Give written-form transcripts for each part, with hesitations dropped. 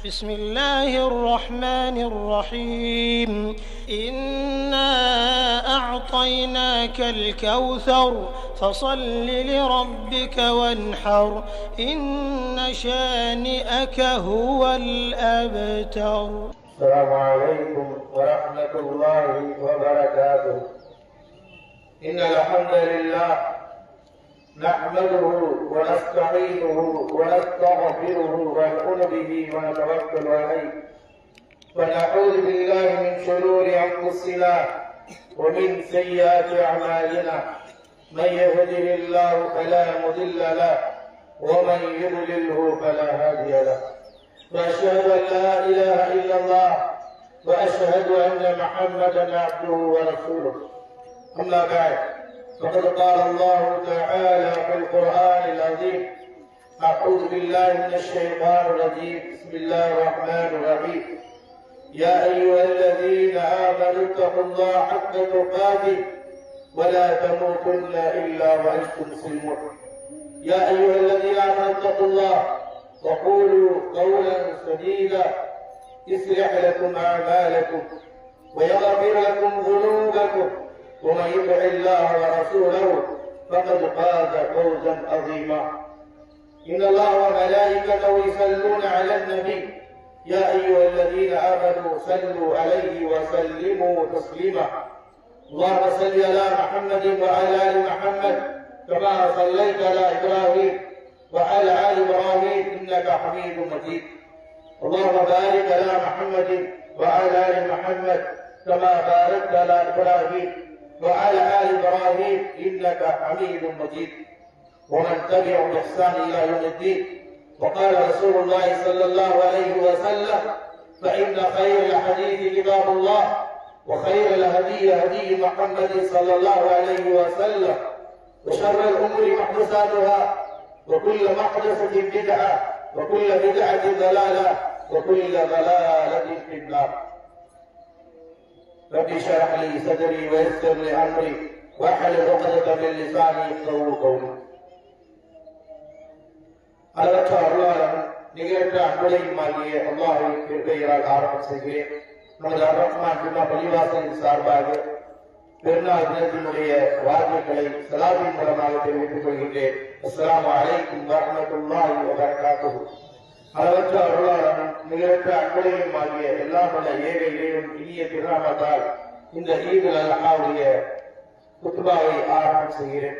بسم الله الرحمن الرحيم إنا أعطيناك الكوثر فصل لربك وانحر إن شانئك هو الأبتر. السلام عليكم ورحمة الله وبركاته. إن الحمد لله نحمده ونستعينه ونستغفره ونؤمن به ونتوكل عليه ونعوذ بالله من شرور أنفسنا ومن سيئات أعمالنا من يهده الله فلا مضل له ومن يضلله فلا هادي له وأشهد أن لا إله إلا الله وأشهد أن محمدا عبده ورسوله. أما بعد فقد قال الله تعالى في القرآن العظيم: أعوذ بالله من الشيطان الرجيم، بسم الله الرحمن الرحيم. يا أيها الذين آمنوا اتقوا الله حق تقاته ولا تموتن إلا وأنتم مسلمون. يا أيها الذين آمنوا اتقوا الله وقولوا قولا سديدا يصلح لكم أعمالكم ويغفر لكم ذنوبكم ومن يطع الله ورسوله فقد فاز فوزا عظيما. إن الله وملائكته يصلون على النبي يا أيها الذين آمنوا صلوا عليه وسلموا تسليما. اللهم صل على محمد وعلى آل محمد كما صليت على إبراهيم وعلى آل إبراهيم إنك حميد مجيد. اللهم بارك على محمد وعلى آل محمد كما باركت على إبراهيم وعلى آل إبراهيم إنك حميد مجيد. ومن تبعهم بإحسان إلى يوم الدين. وقال رسول الله صلى الله عليه وسلم: فإن خير الحديث كتاب الله وخير الهدي هدي محمد صلى الله عليه وسلم وشر الأمور محدثاتها وكل محدثة بدعة وكل بدعة ضلالة وكل ضلالة في النار. رب اشرح لي صدري ويسر لي أمري واحلل عقدة من لساني يفقهوا قولي. அளவற்ற அருளாளன் நிகழ்ந்த அன்புடையும் ஆகிய அல்லாஹ்வின் பெயரால் ஆரம்பம் செய்கிறேன். நமது அர்-ரஹ்மான் ஜும்மா பள்ளிவாசலின் சார்பாக பெருநாள் தினத்தினுடைய வாழ்த்துக்களை ஸலாத்தின் மூலமாக தெரிவித்துக் கொள்கின்றேன். அஸ்ஸலாமு அலைக்கும் வரஹ்மத்துல்லாஹி வபரகாத்துஹு. அளவற்ற அருளாளனும் நிகழ்ந்த அன்புடையும் ஆகிய எல்லாம் வல்ல ஏக இறைவன் இனிய திருநாமத்தால் இந்த ஈதுல் அல்ஹாவுடைய குத்பாவை ஆரம்பம் செய்கிறேன்.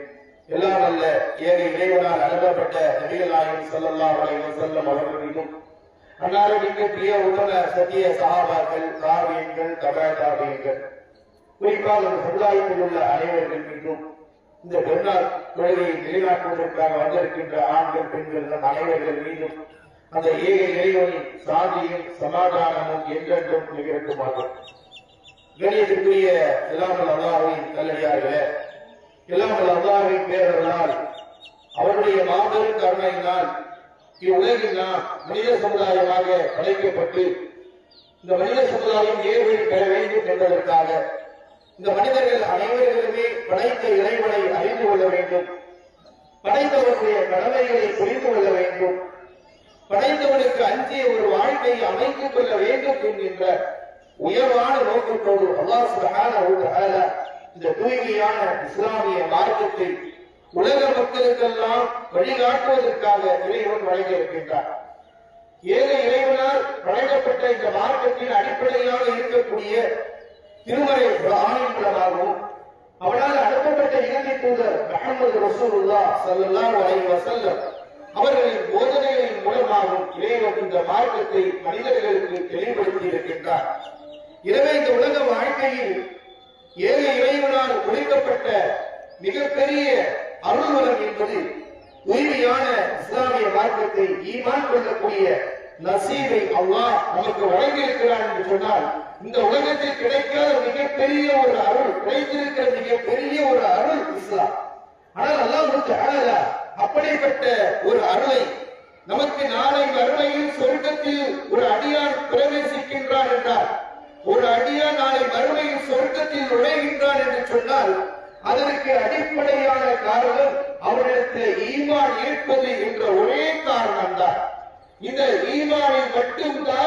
எல்லாம் அல்ல ஏக இறைவனால் அனுப்பப்பட்ட நபிகள் நாயகம் ஸல்லல்லாஹு அலைஹி வஸல்லம் அவர்களிலும் அன்னாருக்கு பிரிய உத்தம சத்திய சஹாபாக்கள், தாபியீன்கள், தபா தாபியீன்கள், குறிப்பாக சமுதாயத்தில் உள்ள அனைவர்கள் மீதும் இந்த பெருநாள் தொழுகையை நிலைநாட்டுவதற்காக வந்திருக்கின்ற ஆண்கள், பெண்கள் அனைவர்கள் மீதும் அந்த ஏக இறைவனின் சாந்தியும் சமாதானமும் என்றென்றும் நிகழ்த்துமாக. கணியத்திற்குரிய எல்லாம் அல்லாஹ்வின் நல்லடியார்களே, எல்லாம் அல்லாஹ்வின் பேரருளால் அவருடைய மாபெரும் கருணையினால் இவ்வுலகில் நாம் மனித சமுதாயமாக படைக்கப்பட்டு இந்த மனித சமுதாயம் ஏழ்வழி பெற வேண்டும் என்பதற்காக இந்த மனிதர்கள் அனைவர்களுமே படைத்த இறைவனை அறிந்து கொள்ள வேண்டும், படைத்தவருடைய கடமைகளை புரிந்து கொள்ள வேண்டும், படைத்தவனுக்கு அஞ்சிய ஒரு வாழ்க்கையை அமைத்துக் கொள்ள வேண்டும் என்கின்ற உயர்வான நோக்கத்தோடு அல்லாஹ் சுப்ஹானஹு வ தஆலா இந்த தூய்மையான இஸ்லாமிய மார்க்கத்தை உலக மக்களுக்கெல்லாம் வழிகாட்டுவதற்காக இறைவன் வழங்கியிருக்கின்றார். ஏக இறைவனால் வழங்கப்பட்ட இந்த மார்க்கத்தின் அடிப்படையாக இருக்கக்கூடிய திருமறை குர்ஆனின் மூலமாகவும் அவனால் அனுப்பப்பட்ட இறுதி தூதர் முஹம்மது ரசூலுல்லாஹ் ஸல்லல்லாஹு அலைஹி வஸல்லம் அவர்களின் போதனைகளின் மூலமாகவும் இறைவன் இந்த மார்க்கத்தை மனிதர்களுக்கு தெளிவுபடுத்தி இருக்கின்றார். எனவே இந்த உலக வாழ்க்கையில் ஏக இறைவனால் ஒழிக்கப்பட்ட மிகப்பெரிய அருள்வரம் என்பது தூய்மையான இஸ்லாமிய மார்க்கத்தை ஈமான் கொள்ளக்கூடிய நசீபை அல்லாஹ் நமக்கு வழங்கியிருக்கிறார் என்று சொன்னால், இந்த உலகத்தில் கிடைக்காத மிகப்பெரிய ஒரு அருள், கிடைத்திருக்கிற மிகப்பெரிய ஒரு அருள் இஸ்லாம். ஆனால் அல்லாஹ் அப்படிப்பட்ட ஒரு அருளை நமக்கு நாளை மறுமையில் சொர்க்கத்தில் ஒரு அடியான் பிரவேசிக்கின்றான் என்றால், ஒரு அடியான் நாளை மறுமையில் சொர்க்கத்தில் நுழைகின்றான் என்று சொன்னால் அதற்கு அடிப்படையான காரணம் அவரிடத்தில் ஈமான் இருப்பது என்ற ஒரே காரணம் தான். இந்த ஈமானை மட்டும்தான்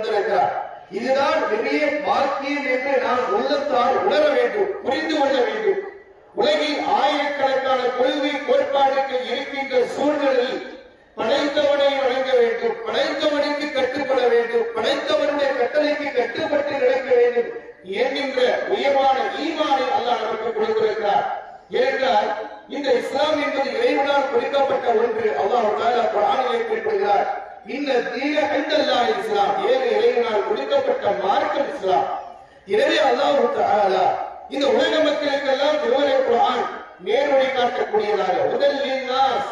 தந்திருக்கிறார். இதுதான் பெரிய பாக்கியம் என்று நாம் உள்ளத்தால் உணர வேண்டும், புரிந்து கொள்ள வேண்டும். உலகில் ஆயிரக்கணக்கான கொள்கை கோட்பாடுகள் இருக்கின்ற சூழ்நிலையில் படைத்தவனை வணங்க வேண்டும், படைத்தவனுக்கு கட்டுப்பட வேண்டும், படைத்தவனுடைய கட்டளைக்கு கட்டுப்பட்டு நடக்க வேண்டும் என்கின்ற உயர்வான ஈமானை அல்லாஹ் நமக்கு கொடுத்திருக்கிறார். ஏனென்றால் இந்த இஸ்லாம் என்பது இறைவனால் கொடுக்கப்பட்ட ஒன்று. அல்லாஹ் தஆலா குர்ஆனிலே குறிப்பிடுகிறார், இந்த தீன இன்தல்லாஹ் இஸ்லாம், ஏழு இறைவனால் கொடுக்கப்பட்ட மார்க்கம் இஸ்லாம். எனவே அல்லாஹ் தஆலா இந்த உலக மக்களுக்கெல்லாம் திருமறை குர்ஆன் நேர்வழி காட்டக்கூடியதாக, முதல்லின்னாஸ்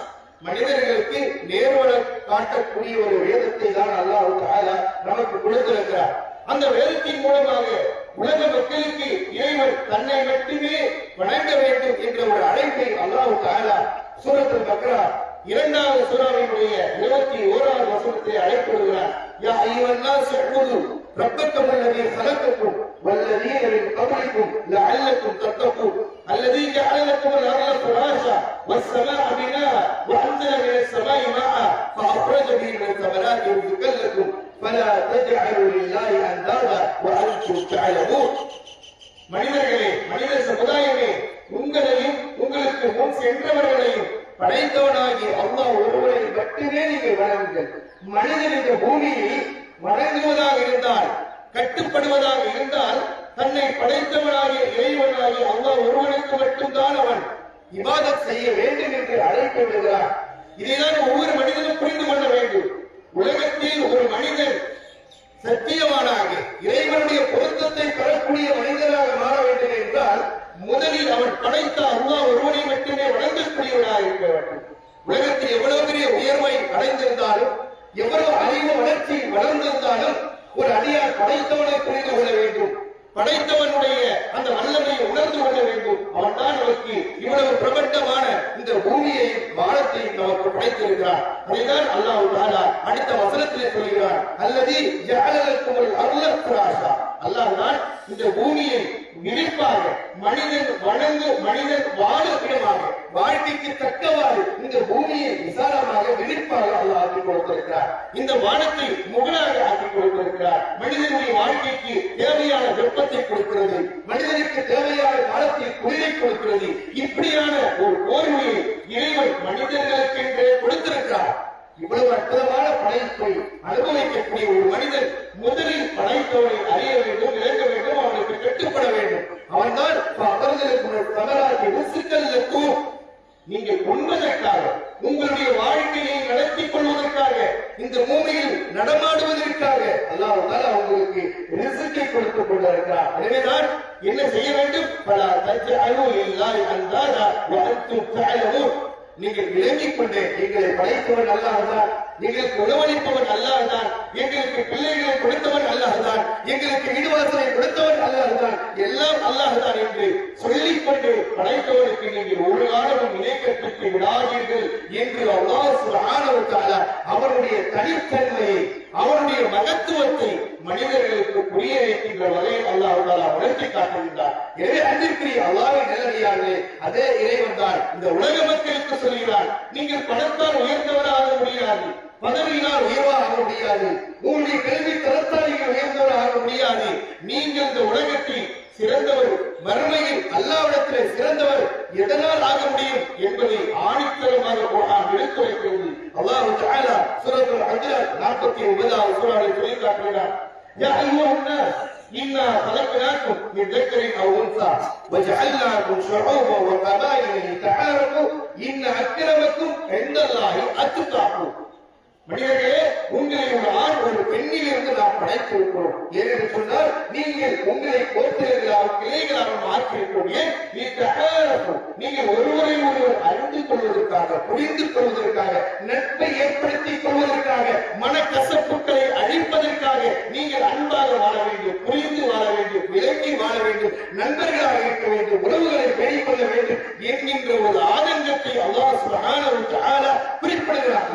மனிதர்களுக்கு நேர்வழி காட்டக்கூடிய ஒரு வேதத்தை தான் அல்லாஹ் தஆலா நமக்கு கொடுத்திருக்கிறார். அந்த வேதத்தின் மூலமாக உலக மக்களுக்கு இறைவன் தன்னை மட்டுமே வணங்க வேண்டும் என்ற ஒரு அழைப்பை அல்லாஹ் தஆலா சூரத்துல் பக்ரா 2வது சூராவினுடைய 21வது வசனத்தை அழைக்கிறார். யா அய்யுஹன்னாஸ் உஅ்புது ரப்பக்கும் அல்லதீ ഖலகக்கும் வல்லதீன மின் கப்லிக்கும் லஅல்லக்கும் தத்தகூன் அல்லதீ ஜஅல லக்கும் அல்-அர்த ஃபிராஷா வஸ்-ஸமாஅ பினாஅ வஅன்ஸல மினஸ் ஸமாஇ மாஅ ஃபஅഖ்ரஜ பிஹி மினஸ் ஸமராத்தி ரிஸ்கன் லக்கும் ஃபலா தஜஅலு லில்லாஹி அன்தாதா வஅன்தும் தஅலமூன். மனிதர்களே, மனித சமுதாயமே, உங்களையும் உங்களுக்கு முன் சென்றவர்களையும் படைத்தவனாகி அல்லாஹ் ஒருவரை மட்டுமே நீங்கள் வணங்குங்கள். மனிதன் இந்த பூமியை வணங்குவதாக இருந்தால், கட்டுப்படுவதாக இருந்தால், தன்னை படைத்தவனாகிய இறைவனாகி அல்லாஹ் ஒருவனுக்கு மட்டும்தான் அவன் இபாதத் செய்ய வேண்டும் என்று அழைப்பு விடுகிறார். இதைதான் ஒவ்வொரு மனிதனும் புரிந்து கொள்ள வேண்டும். உலகத்தில் ஒரு மனிதன் சத்தியவானாக இறைவனுடைய பொருத்தத்தை பெறக்கூடிய மனிதனாக மாற வேண்டும் என்றால், முதலில் அவன் படைத்த அல்லாஹ் ஒருவனை மட்டுமே வணங்கக்கூடியவனாக இருக்க வேண்டும். உலகத்தில் எவ்வளவு பெரிய உயர்வை அடைந்திருந்தாலும், எவ்வளவு அறிவு வளர்ச்சி வளர்ந்திருந்தாலும், ஒரு அடியார் படைத்தவனை புரிந்து கொள்ள வேண்டும், படைத்தவனுடைய அந்த வல்லமையை உணர்ந்து கொள்ள வேண்டும். அவன் தான் நமக்கு இவ்வளவு பிரபண்டமான இந்த பூமியையும் வானத்தையும் நமக்கு படைத்திருக்கிறார். அதைதான் அல்லாஹ் தஆலா அடுத்த வசனத்திலே சொல்கிறார், அல்லதீ ஜஅல லக்கும் அல்-அர்த ஃபிராஷா. அல்லாஹ் தான் இந்த பூமியை விரிப்பாக, மனிதன் வணங்கு, மனிதன் வாழும் இடமாக, வாழ்க்கைக்கு தக்கவாறு இந்த பூமியை விசாலமாக விரிப்பாக அல்லாஹ் ஆக்கி கொடுத்திருக்கிறார். இந்த வானத்தை முகலாக ஆக்கி கொடுத்திருக்கிறார். மனிதனுடைய வாழ்க்கைக்கு தேவையான வெப்பத்தை கொடுக்கிறது, மனிதனுக்கு தேவையான காலத்தில் குளிரை கொடுக்கிறது. இப்படியான ஒரு போர்வையை இறைவன் மனிதர்களுக்கென்றே கொடுத்திருக்கிறார். இவ்வளவு அற்புதமான படைப்பை அனுபவிக்கக்கூடிய ஒரு மனிதன் முதலில் படைத்தவனை அறிய வேண்டும், விளங்க வேண்டும், அவனுக்கு கட்டுப்பட வேண்டும். அவன் தான் நீங்கள் உண்பதற்காக, உங்களுடைய வாழ்க்கையை நடத்திக் கொள்வதற்காக, இந்த பூமியில் நடமாடுவதற்காக அல்லாஹ் தஆலா உங்களுக்கு ரிஸ்கை கொடுத்துக் கொண்டிருக்கிறார். எனவேதான் என்ன செய்ய வேண்டும்? பலா தஜஅலு லில்லாஹி அன்தாதா வஅன்தும் தஅலமூன். நீங்கள் விளங்கிக் கொண்டு, எங்களை படைத்தவன் அல்லாஹ் தான், எங்களுக்கு உணவளிப்பவன் அல்லாஹ் தான், எங்களுக்கு பிள்ளைகளை கொடுத்தவன் அல்லாஹ் தான், எங்களுக்கு வீடுவாசலை கொடுத்தவன் அல்லாஹ் தான், எல்லாம் அல்லாஹ் தான் என்று சொல்லிக்கொண்டு படைத்தவனுக்கு நீங்கள் ஒரு காலமும் இணைக்கத்திற்கு விடாதீர்கள் என்று அல்லாஹ் சுப்ஹானஹு வ தஆலா அவருடைய தனித்தன்மையை, அவருடைய மகத்துவத்தை மனிதர்களுக்கு புரிய வைக்கின்ற வகையில் அல்லாஹ் தஆலா உணர்த்தி காட்டுகின்றார். எனவே அன்பிற்குரிய அல்லாஹ்வின் நல்லடியார்களே, அதே இறைவன் தான் இந்த உலக மக்களுக்கு சொல்கிறார், நீங்கள் பணத்தால் உயர்ந்தவராக முடியாது, பதவியினால் உயர்வாக முடியாது, உங்களுடைய கல்வி தரத்தால் நீங்கள் உயர்ந்தவராக முடியாது. நீங்கள் இந்த உலகத்தில் சிறந்தவர், மறுமையில் அல்லாஹ்விடத்தில் சிறந்தவர் எதனால் ஆக முடியும் என்பதை ஆணித்தரமாக குர்ஆன் எடுத்துரைக்கிறது. அல்லாஹ் தஆலா சூரத்துல் ஹஜ்ர் 49வது சூராவில் சொல்லி காட்டுகிறார், யா அய்யுஹன்னாஸ் இன்னா خلقناكم من ذكر أو أنثى وجعلناكم شعوبا وقبائل لتعارفوا إن أكرمكم عند الله أتقاكم. மனிதர்களே, உங்களை ஒரு ஆண் ஒரு பெண்ணில் இருந்து நாம் படைத்திருக்கிறோம். ஏனென்று சொன்னால், நீங்கள் உங்களை கோத்திரங்களாக கிளைகளாக மாற்றியிருக்கிறோம். நீங்கள் ஒருவரை ஒருவர் அறிந்து கொள்வதற்காக, புரிந்து கொள்வதற்காக, நட்பை ஏற்படுத்திக் கொள்வதற்காக, மனக்கசப்புகளை அழிப்பதற்காக நீங்கள் அன்பாக வாழ வேண்டும், புரிந்து வாழ வேண்டும், விலக்கி வாழ வேண்டும், நண்பர்களாக இருக்க வேண்டும், உறவுகளை பேணிக் கொள்ள வேண்டும் என்கின்ற ஒரு ஆதங்கத்தை அல்லாஹ் சுப்ஹானஹு வ தஆலா குறிப்பிடுகிறார்.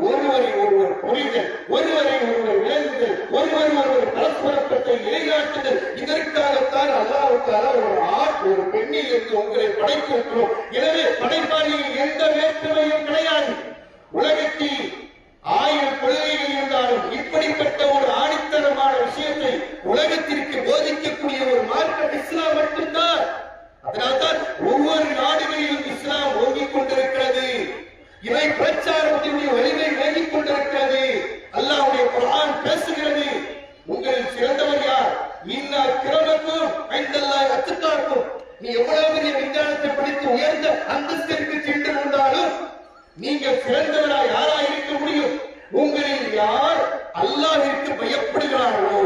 ஒருவரை ஒருவர் புரிதல், ஒருவரை ஒருவர் விளங்குதல், ஒருவர் ஒருவர் பரஸ்பரத்தை நிலைநாட்டுதல், இதற்காகத்தான் அல்லாஹ் தஆலா ஒரு ஆண் ஒரு பெண்ணில் இருந்து உங்களை படைத்திருக்கிறோம். எனவே படைப்பாளியில் எந்த வேற்றுமையும் கிடையாது. உலகத்தில் 1000 கொள்கைகள் இருந்தாலும் இப்படி அப்படிப்பட்ட ஒரு ஆணித்தரமான விஷயத்தை உலகத்திற்கு போதிக்கக்கூடிய ஒரு மார்க்கம் இஸ்லாம் மட்டும்தான். அதனால்தான் ஒவ்வொரு நாடுகளிலும் இஸ்லாம் ஓங்கிக் கொண்டிருக்கிறது. இவை பிரச்சாரத்தினுடைய வலிமை வேண்டிக் கொண்டிருக்கிறது. அல்லாஹ்வுடைய குர்ஆன் பேசுகிறது, உங்களில் சிறந்தவர் யார்? இன்னா கிரமக்கும் ஐந்தல்லாஹ் அத்காக்கும். நீ எவ்வளவு பெரிய விஞ்ஞானத்தை படித்து உயர்ந்த அந்தஸ்திற்கு சென்று இருந்தாலும் நீங்கள் சிறந்தவராய் யாரா இருக்க முடியும்? உங்களில் யார் அல்லாஹ்விற்கு பயப்படுகிறார்களோ,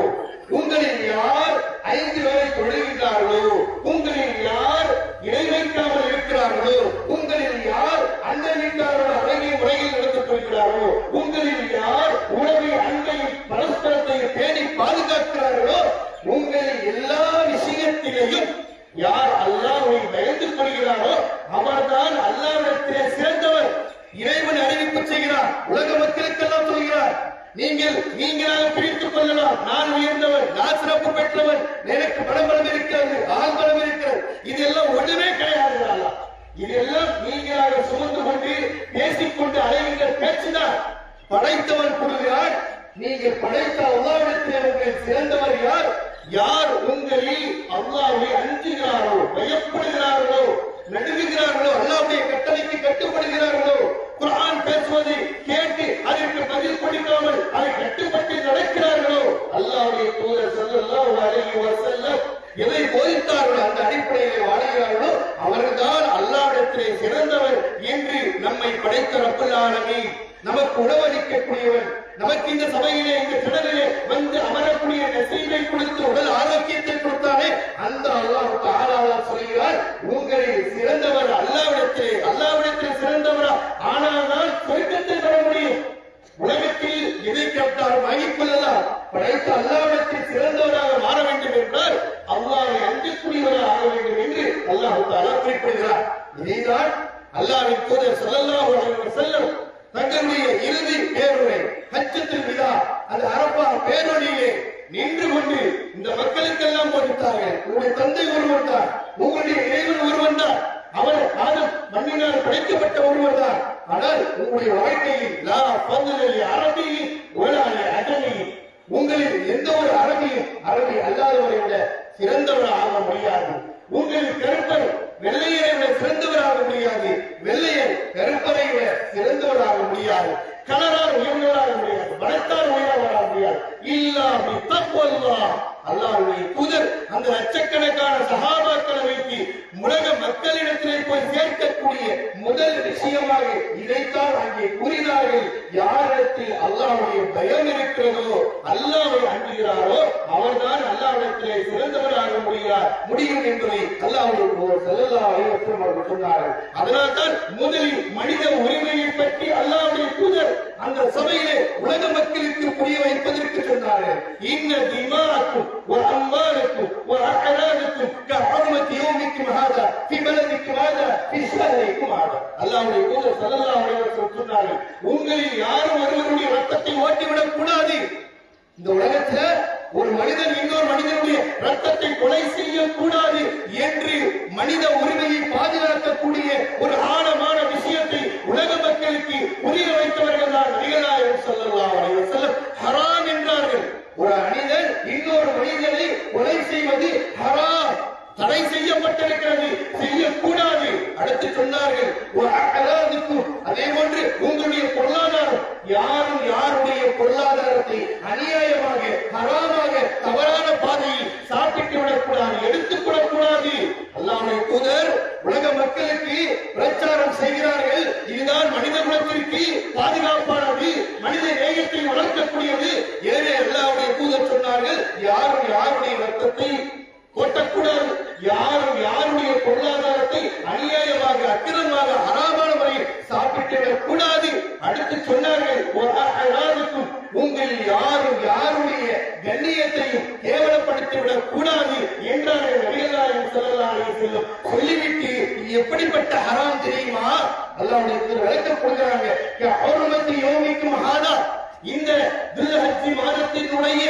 உங்களில் யார் 5 வேளை தொழுகிறார்களோ, உங்களில் யார் இணை வைக்காமல் இருக்கிறார்களோ, உங்களில் யார் அண்டை வீட்டாரோடு அழகிய முறையில் நடந்து கொள்கிறார்களோ, உங்களில் யார் உணவை அன்பையும் பரஸ்பரத்தையும் பேணி பாதுகாக்கிறார்களோ, உங்களில் எல்லா விஷயத்திலேயும் யார் அல்லாஹ்வை பயந்து கொள்கிறாரோ அவர்தான் அல்லாஹ்விடத்திலே சிறந்தவர். இறைவன் அறிவிப்பு செய்கிறார், உலக மக்களுக்கெல்லாம் சொல்கிறார், நீங்களாக பிரித்துக் கொள்ளலாம், நான் உயர்ந்தவர், நான் சிறப்பு பெற்றவர், எனக்கு பணபலம் இருக்கிறது, ஆள் பலம் இருக்கிறது, இதெல்லாம் ஒன்றுமே கிடையாது. இதெல்லாம் நீங்களாக சுமந்து கொண்டு பேசிக்கொண்டு அலைகின்ற பேச்சுதான். படைத்தவன் கூறுகிறார், நீங்கள் படைத்த அல்லாஹ்விடத்திலே உங்கள் சிறந்தவர் யார்? யார் உங்களில் அல்லாஹ்வை அஞ்சுகிறாரோ, பயப்படுகிறார்களோ, நடுங்குகிறார்களோ, அல்லாஹ்வுடைய கட்டளைக்கு கட்டுப்படுகிறார்களோ, குர்ஆன் பேசுவதை கேட்டு அதற்கு பதில் கொடுக்காமல் அதை கட்டுப்பட்டு நடக்கிறார்களோ, அல்லாஹ்வுடைய தூதர் ஸல்லல்லாஹு அலைஹி வஸல்லம் எதை போதித்தார்களோ அந்த அடிப்படையில் வாழ்கிறார்களோ அவர்தான் அல்லாஹ்விடத்திலே சிறந்தவர் என்று நம்மை படைத்த ரப்பல் ஆலமீன் நமக்கு உணவளிக்கக்கூடியவன், நமக்கு இந்த சபையிலே இந்த கடலிலே வந்து அமரக்கூடிய நசீபை கொடுத்து உடல் ஆரோக்கியத்தை கொடுத்தானே அந்த அல்லாஹ் தஆலா சொல்கிறார், உங்களில் சிறந்தவர் அல்லாஹ்விடத்திலே சிறந்தவரா ஆனால்தான் சொர்க்கத்தை பெற முடியும். உலகத்தில் எதை கேட்டாலும் வாங்கிக் கொள்ளலாம். படைத்த அல்லாஹ்விடத்தில் சிறந்தவராக மாற வேண்டும் என்றால் அல்லாஹ்வை அஞ்சக்கூடியவராக ஆக வேண்டும் என்று அல்லாஹ் தஆலா குறிப்பிடுகிறார். இதைதான் அல்லாஹ்வின் தூதர் ஸல்லல்லாஹு அலைஹி வஸல்லம் தங்களுடைய இறுதி பேருரை ஹஜ்ஜத்துல் விதா அந்த அரபா பேரொழியிலே நின்று கொண்டு இந்த மக்களுக்கெல்லாம் போதித்தார்கள், உங்களுடைய தந்தை ஒருவர் தான், உங்களுடைய இறைவன் ஒருவன் தான், அவர் ஆதம் மண்ணினால் படைக்கப்பட்ட ஒருவர் தான். ஆனால் உங்களுடைய வாழ்க்கையில் லா ஃபضل அரபி வலா அஜமி, உங்களில் எந்த ஒரு அரபி அல்லாதவரை விட சிறந்தவராக ஆக முடியாது. உங்களில் கருப்பர் வெள்ளையரை விட சிறந்தவராக முடியாது, வெள்ளையர் கருப்பரை விட சிறந்தவராக முடியாது, கலரால் உயர்ந்தவராக முடியாது, வனத்தால் உயர்ந்தவராக முடியாது. இல்லாமி தக்வல்லாஹ், அல்லாஹ்வுடைய தூதர் அந்த லட்சக்கணக்கான சஹாபாக்களை வைத்து உலக மக்களிடத்திலே போய் சேர்க்கக்கூடிய முதல் விஷயமாக இதைத்தான் அங்கே கூறினார்கள். யாரிடத்தில் அல்லாஹ்வுடைய பயம் இருக்கிறதோ, அல்லாஹ்வை அஞ்சுகிறாரோ அவர்தான் அல்லாஹ்விடத்திலே சிறந்தவராக முடியும் என்பதை அல்லாஹ்வுடைய தூதர் ஸல்லல்லாஹு அலைஹி வஸல்லம் அவர்கள் சொன்னார்கள். அதனால்தான் முதலில் மனித உரிமையை பற்றி அல்லாஹ்வுடைய தூதர் அந்த சபையிலே உலக மக்களுக்கு புரிய வைப்பதற்கு சொன்னார்கள். இன்ன திமாக்கும் وأموالكم وأعراضكم كحرمة يومكم هذا في بلدكم هذا في شهركم هذا. அல்லாஹ்வுடைய தூதர் ஸல்லல்லாஹு அலைஹி வஸல்லம் சொன்னார்கள், உங்களில் யாரும் ஒருவருடைய ரத்தத்தை ஓட்டிவிடக் கூடாது. இந்த உலகத்துல ஒரு மனிதன் இன்னொரு மனிதனுடைய ரத்தத்தை கொலை செய்யக்கூடாது என்று மனித உரிமையை பாதுகாக்கக்கூடிய ஒரு ஆழமான விஷயத்தை உலக மக்களுக்கு புரிய வைத்தவர்கள் தான் நபிகள் நாயகம் ஸல்லல்லாஹு அலைஹி வஸல்லம். ஹராம் என்றார்கள். ஒரு மனிதன் இன்னொரு மனிதனை கொலை செய்வது ஹராம், தடை செய்யப்பட்டிருக்கிறது, செய்யக்கூடாது. அடுத்து சொன்னார்கள், அதே போன்று உங்களுடைய பொருளாதாரம், யாரும் யாருடைய பொருளாதாரத்தை அநியாயமாக ஹராமாக தவறான பாதையில் சாப்பிட்டு விடக்கூடாது, எடுத்துக் கொள்ளக்கூடாது. அல்லாஹ்வுடைய தூதர் உலக மக்களுக்கு பிரச்சாரம் செய்கிறார்கள், இதுதான் மனித குலத்திற்கு பாதுகாப்பானது, மனித நேயத்தை வளர்க்கக்கூடியது. ஏழை அல்லாஹ்வுடைய தூதர் சொன்னார்கள், யாரும் யாருடைய ரத்தத்தை கொட்டக்கூடாது, யாரும் யாருடைய பொருளாதாரத்தை அநியாயமாக அக்கிரமாக ஹராமான முறையில் சாப்பிட்டு விடக்கூடாது. அடுத்து சொன்னார்கள், உங்கள் யாரும் யாருடைய கண்ணியத்தையும் கேவலப்படுத்தி விடக் கூடாது என்றார்கள் நபிகள் நாயகம் ஸல்லல்லாஹு அலைஹி வஸல்லம். சொல்லிவிட்டு எப்படிப்பட்ட ஹராம் தெரியுமா? அல்லாஹ்வுடைய தூதர் விளக்கம் கொடுக்கிறாங்க. ஹுர்மத்தி யௌமிக்கும் ஹாதா, இந்த துல்ஹஜ் மாதத்தினுடைய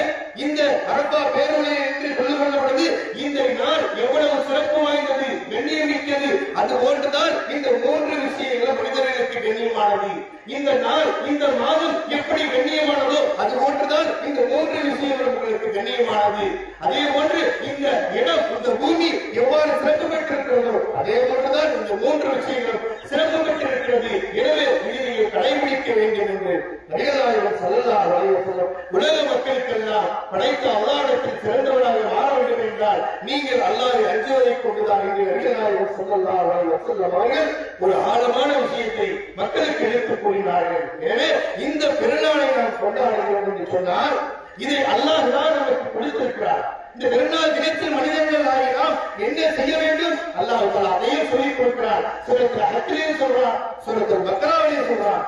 இந்த அரபா பேருரை என்று சொல்லப்படுவது இந்த நாள் எவ்வளவு சிறப்பு வாய்ந்தது, கண்ணியமிக்கது. அது போன்றுதான் இந்த 3 விஷயங்கள் மனிதர்களுக்கு கண்ணியமானது. இந்த நாள் இந்த மாதம் எப்படி கண்ணியமானதோ அது போன்றுதான் இந்த 3 விஷயங்களும் உங்களுக்கு கண்ணியமானது. அதே போன்று இந்த இடம் இந்த பூமி எவ்வாறு சிறப்பு பெற்றிருக்கிறதோ அதே போன்றுதான் இந்த 3 விஷயங்களும் சிறப்பு பெற்றிருக்கிறது. எனவே இதை நீங்கள் கடைபிடிக்க வேண்டும் என்று நபிகள் நாயகம் ஸல்லல்லாஹு அலைஹி வஸல்லம் உலக மக்களுக்கெல்லாம் படைத்த அல்லாஹ்விடத்தில் சிறந்தவராக மாற வேண்டும் என்றால் நீங்கள் அல்லாஹ்வை அஞ்சுவதை கொண்டுதான் என்று நபிகள் நாயகம் ஸல்லல்லாஹு அலைஹி வஸல்லம் அவர்கள் ஒரு ஆழமான விஷயத்தை மக்களுக்கு எடுத்துக் கூறினார்கள். எனவே இந்த பெருநாளை நாம் கொண்டாடுகிறோம் என்று சொன்னால் இதை அல்லாஹ் தான் நமக்கு கொடுத்திருக்கிறார். இந்த பெருநாள் தினத்தில் மனிதர்கள் நாம் என்ன செய்ய வேண்டும் அல்லாஹ் தஆலா அதையும் சொல்லிக் கொடுக்கிறார். சூரத்துல் ஹஜ்ஜிலே சொல்றார், சூரத்துல் பக்ராவிலே சொல்றார்,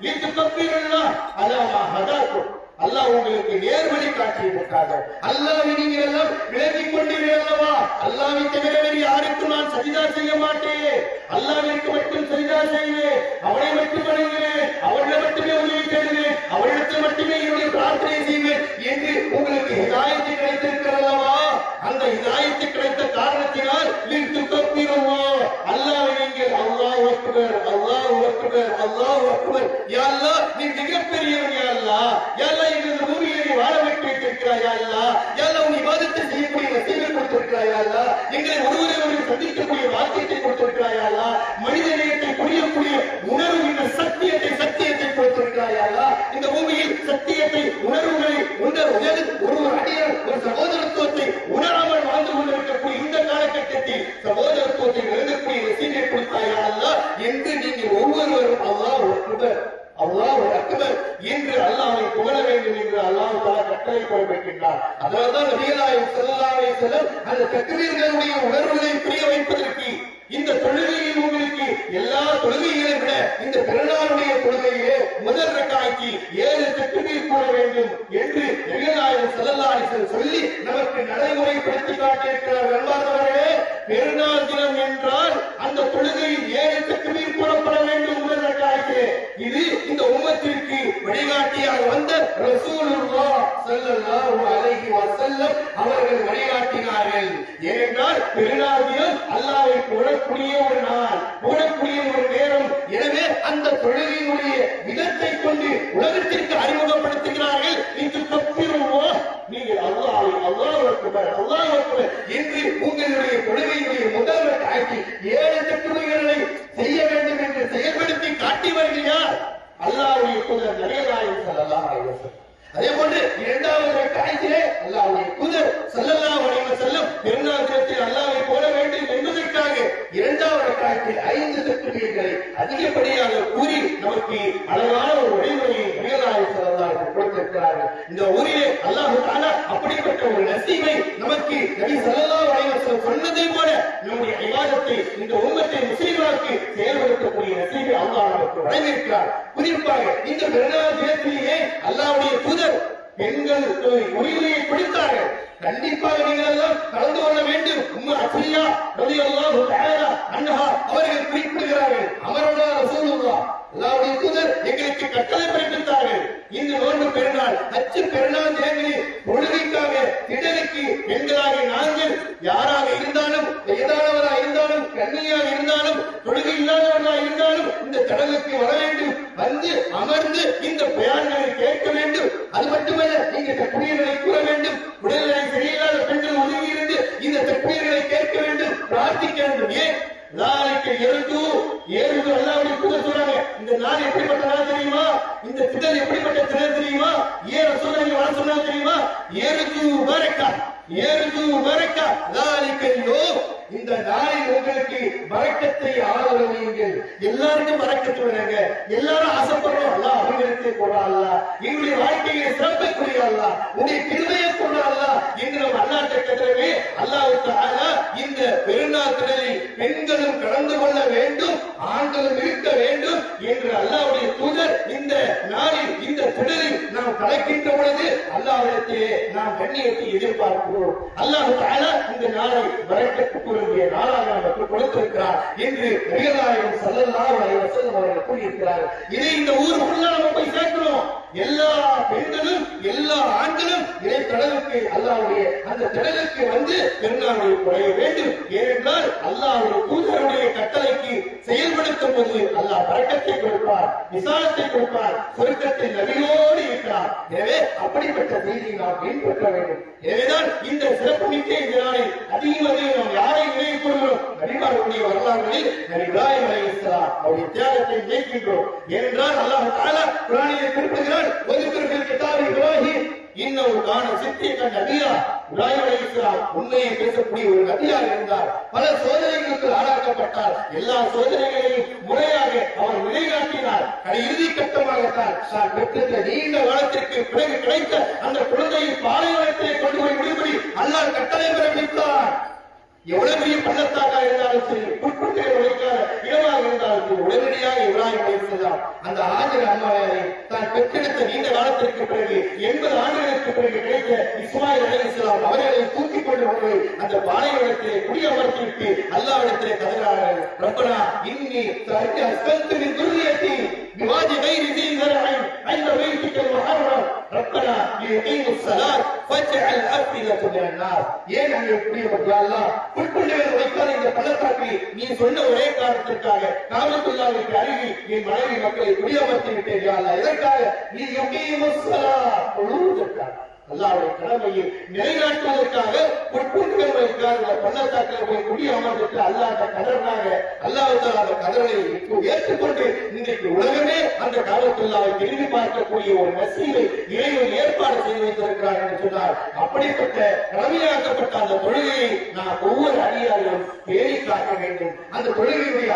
லிதுகப்பிருல்லாஹ் அலா மா ஹதாக்கும். அல்லாஹ் உங்களுக்கு நேர்வழி காட்டியிருக்காங்க. அல்லாஹ்வை நீங்கள் எல்லாம் விலகிக் கொண்டீர்கள் அல்லவா? அல்லாஹ்வை தவிர வேறு யாருக்கும் நான் சஜிதா செய்ய மாட்டேன், அல்லாஹ்விற்கு மட்டும் சஜிதா செய்வேன், அவனை மட்டும் வணங்குவேன், அவரிடம் மட்டுமே உதவி தேடுவேன், அவரிடத்தில் மட்டுமே என்னுடைய பிரார்த்தனை செய்வேன் என்று உங்களுக்கு ஹிதாயத்து கிடைத்திருக்கிறதல்லவா? அந்த ஹிதாயத்து கிடைத்த காரணத்தினால் லிதுகப்பிருல்லாஹ் அல்லாஹ்வை நீங்கள் அல்லாஹு அக்பர் அல்லாஹு அக்பர் அல்லாஹு அக்பர் யா அல்லாஹ் நீ மிகப்பெரியவன் யா அல்லாஹ் யா அல்லாஹ் எங்கள் பூமியை வாழ வைத்திருக்கிறாய் யா அல்லாஹ் யா அல்லாஹ் உன் இபாதத்தை செய்யக்கூடிய நசீபை கொடுத்திருக்கிறாய் யா அல்லாஹ் எங்களை ஒருவரை ஒருவர் சந்திக்கக்கூடிய வாக்கியத்தை கொடுத்திருக்கிறாய் யா அல்லாஹ் மனித நேயத்தை புரியக்கூடிய உணர்வு என்ற சத்தியத்தை கொடுத்திருக்கிறாய் யா அல்லாஹ் இந்த பூமியில் சத்தியத்தை உணர்வுகளை ஒரு அடியார் ஒரு சகோதரத்துவத்தை உணராமல் வாழ்ந்து கொண்டிருக்கக்கூடிய இந்த காலகட்டத்தில் சகோதரத்துவத்தை எழுதக்கூடிய நசீபை கொடுத்தாய் யா அல்லாஹ் என்று நீங்கள் ஒவ்வொருவரும் அல்லாஹ் அக்பர் அல்லாஹ் அக்பர் என்று அல்லாஹ்வை புகழ வேண்டும் என்று அல்லாஹ் தஆலா கட்டளை பிறப்பிக்கின்றார். அதனால்தான் நபிகள் நாயகம் ஸல்லல்லாஹு அலைஹி வஸல்லம் அந்த தக்பீர்களுடைய உணர்வுகளை புரிய வைப்பதற்கு இந்த தொழுகையில் உங்களுக்கு எல்லா தொழுகைகளையும் விட இந்த பெருநாளுடைய தொழுகையிலே முதல் ரக்காய்க்கு 7 தக்பீர் கூற வேண்டும் என்று நபிகள் நாயகம் ஸல்லல்லாஹு அலைஹி வஸல்லம் சொல்லி நமக்கு நடைமுறைப்படுத்தி காட்டியிருக்கிறார். அன்பார்ந்தவர்களே, பெருநாள் தினம் என்றால் அந்த தொழுகையில் 7 தக்பீர் கூறப்பட வேண்டும் முதல் ரக்காய்க்கு. இது இந்த உம்மத்திற்கு வழிகாட்டியாக வந்த ரசூலுல்லாஹ் ஸல்லல்லாஹு அலைஹி வஸல்லம் அவர்கள் வழிகாட்டினார்கள். ஏனென்றால் பெருநாள் தினம் அல்லாஹ்வை புகழக்கூடிய ஒரு நாள், புகழக்கூடிய ஒரு நேரம். எனவே அந்த தொழுகையினுடைய விதத்தை கொண்டு உலகத்திற்கு அறிமுகப்படுத்துகிறார்கள். இது தக்பீருல்லாஹ், நீங்கள் அல்லாஹ் அல்லாஹ் அக்பர் அல்லாஹ் அக்பர் என்று உங்களுடைய தொழுகையினுடைய முதல் ரக்காய்க்கு 7 தக்பீர்களை செய்ய வேண்டும் என்று செயல்படுத்தி காட்டியவர்கள் யார்? அல்லாஹ்வுடைய தூதர் நபிகள் நாயகம் ஸல்லல்லாஹு அலைஹி வஸல்லம். அதே போன்று இரண்டாவது ரக்காயத்திலே அல்லாஹ்வுடைய தூதர் ஸல்லல்லாஹு அலைஹி வஸல்லம் பெருநாள் தினத்தில் அல்லாஹ்வை போல வேண்டும் என்பதற்காக இரண்டாவது ரக்காயத்தில் 5 தக்பீர்களை அதிகப்படியாக கூறி நமக்கு அழகான ஒரு வழிமுறையை நபிகள் நாயகம் ஸல்லல்லாஹு அலைஹி வஸல்லம் கொடுத்திருக்கிறார்கள். இந்த ஊரிலே அல்லாஹ் தஆலா அப்படிப்பட்ட ஒரு நசீபை நமக்கு நபி ஸல்லல்லாஹு அலைஹி வஸல்லம் சொன்னதை போல நம்முடைய இபாதத்தை இந்த உம்மத்தை முஸ்லிமாக்கு செயல்படுத்தக்கூடிய நசீபை அல்லாஹ் நமக்கு வழங்கியிருக்கிறார். குறிப்பாக இந்த பெருநாள் தினத்திலேயே அல்லாஹ்வுடைய தூதர் பெண்களுக்கு உரிமையை கொடுத்தார்கள். கண்டிப்பாக நீங்கள் எல்லாம் கலந்து கொள்ள வேண்டும். உம்மு அத்ரியா ரலியல்லாஹு தஆலா அன்ஹா அவர்கள் குறிப்பிடுகிறார்கள், அமரனா ரசூலுல்லாஹ் அல்லாஹ்வுடைய தூதர் எங்களுக்கு கட்டளை பிறப்பித்தார்கள். இந்த நோன்பு பெருநாள் அச்சு பெருநாள் தினங்களில் தொழுகைக்காக திடலுக்கு பெண்களாக நாங்கள் யாராக இருந்தாலும் வயதானவராக இருந்தாலும் கண்ணியாக இருந்தாலும் தொழுகை இல்லாதவர்களாக இருந்தாலும் இந்த கடலுக்கு வர வேண்டும், வந்து அமர்ந்து இந்த பயான்களை கேட்க வேண்டும். அது மட்டுமல்ல, நீங்க தக்பீர்களை கூற வேண்டும். உடல்நிலை சரியில்லாத பெண்கள் உதவி இருந்து இந்த தக்பீர்களை கேட்க வேண்டும், பிரார்த்திக்க வேண்டும். ஏன் நாளைக்கு ஏறுது அல்லாஹ்வுடைய தூதர் சொல்றாங்க, இந்த நாள் எப்படிப்பட்ட நாள் தெரியுமா? இந்த திடல் எப்படிப்பட்ட திடல் தெரியுமா? ஏன் ரசூலுல்லாஹி வர சொன்னாங்க தெரியுமா? ஏறுது பரக்கா ذلكயோ இந்த நாளில் உங்களுக்கு பரக்கத்தை ஆதரவுங்கள். எல்லாருக்கும் பரக்கத்து வேணுங்க. எல்லாரும் ஆசைப்படுறோம், அல்லாஹ் அவங்களுக்கு கொடுறா, அல்லாஹ் எங்களுடைய வாழ்க்கையை சிறப்பை கொடுறா, அல்லாஹ் உங்களுடைய கிருபையை கொடுறா, அல்லாஹ் என்று நம்ம அல்லாஹ்ட்ட கேட்கிறோமே. அல்லாஹ் தஆலா இந்த பெருநாள் திடலில் பெண்களும் கலந்து கொள்ள வேண்டும், ஆண்களும் இருக்க வேண்டும் என்று அல்லாஹ்வுடைய தூதர் இந்த நாளில் இந்த திடலில் நாம் கலக்கின்ற பொழுது அல்லாஹ்விடத்திலே நாம் கண்ணியத்தை எதிர்பார்க்கிறோம். அல்லாஹ் தஆலா இந்த நாளை பரக்கத்துக்கு நாளாக நமக்கு கொடுத்திருக்கிறார் என்று நபிகள் நாயகம் ஸல்லல்லாஹு அலைஹி வஸல்லம் அவர்கள் கூறியிருக்கிறார்கள். இதை இந்த ஊர் ஃபுல்லா நம்ம போய் சேர்க்கிறோம். எல்லா பெண்களும் எல்லா ஆண்களும் இதை கடலுக்கு அல்லாஹ்வுடைய அந்த கடலுக்கு வந்து பெருநாளை கொள்ள வேண்டும். ஏனென்றால் அல்லாஹ் ஒரு தூதருடைய கட்டளைக்கு செயல்படுத்தும் போது அல்லாஹ் பரக்கத்தை கொடுப்பார், விசாலத்தை கொடுப்பார், சொர்க்கத்தில் நபியோடு இருக்கிறார். எனவே அப்படிப்பட்ட செய்தியை நாம் பின்பற்ற வேண்டும். எனவேதான் இந்த சிறப்பு மிக்க இந்த நாளில் அதிகம் நாம் யாரை நினைவு கூறுகிறோம்? நபிமார்களுடைய வரலாறுகளில் நபி இப்ராஹிம் அலைஹிஸ்ஸலாம் அவருடைய தியாகத்தை நினைக்கின்றோம். ஏனென்றால் அல்லாஹ் தஆலா குர்ஆனிலே குறிப்பிடுகிறார், "வذ்குர் கிதாப் இப்ராஹிம் இன்னஹு கான சித்திகன் நபியா." இப்ராஹிம் அலைஹிஸ்ஸலாம் உண்மையை பேசக்கூடிய ஒரு நபியாக இருந்தார். பல சோதனைகளுக்கு ஆளாக்கப்பட்டார். எல்லா சோதனைகளையும் முறையாக அவர் நிலைநாட்டினார். இறுதி கட்டமாகத்தான் தான் பெற்ற நீண்ட காலத்திற்கு பிறகு கிடைத்த அந்த குழந்தையை பாலைவனத்தை கொண்டு போய் விடுபடி அல்லாஹ் கட்டளை பிறப்பித்தார். எவ்வளவு பெரிய பள்ளத்தாக இருந்தாலும் சரி, புட்புட்டில் உழைக்காத இடமாக இருந்தாலும் சரி, உடனடியாக இப்ராஹிம் அலைஹிஸ்ஸலாம் அந்த ஹாஜர் அம்மாவை தான் பெற்றெடுத்த நீண்ட காலத்திற்கு பிறகு 80 ஆண்டுகளுக்கு பிறகு கிடைத்த இஸ்மாயில் அலைஹிஸ்ஸலாம் அவர்களை தூக்கிக் கொண்டு வந்து அந்த பாலைவனத்திலே குடியமர்த்திவிட்டு அல்லாஹ்விடத்திலே கதறார்கள், "ரப்பனா இன்னி அஸ்கன்து மின் துர்ரியத்தி பிவாதி கைரி ذي زرع عند بيتك المحرم ربنا ليقيموا الصلاة فاجعل أفئدة من الناس." ஏன் அங்கே இப்படி யா அல்லாஹ் புட்புண்டில் உழைக்காத இந்த பள்ளத்தாக்கில் நீ சொன்ன ஒரே காரணத்திற்காக காபத்துல்லாஹ்வுக்கு அருகில் என் மனைவி மக்களை குடியமர்த்தி விட்டேன் யா அல்லாஹ். எதற்காக? நீ யுகீமுஸ் ஸலாத், தொழுவதற்காக, அல்லாஹ்வுடைய கடமையை நிலைநாட்டுவதற்காக புட்புண்டில் உழைக்காத பள்ளத்தாக்கில் போய் குடியமர்ந்துட்டு அல்லாஹ் கதறாங்க. அல்லாஹ் தஆலா அந்த கதறலை ஏற்றுக்கொண்டு இன்றைக்கு உலகமே அந்த காபத்துல்லாஹ்வை திரும்பி பார்க்கக்கூடிய ஒரு மஸ்ஜிதை இறைவன் ஏற்பாடு செய்து வைத்திருக்கிறார் என்று சொன்னார். அப்படிப்பட்ட கடமையாக்கப்பட்ட அந்த தொழுகையை நாம் ஒவ்வொரு அடியாரும் பேணி காக்க வேண்டும். அந்த தொழுகையுடைய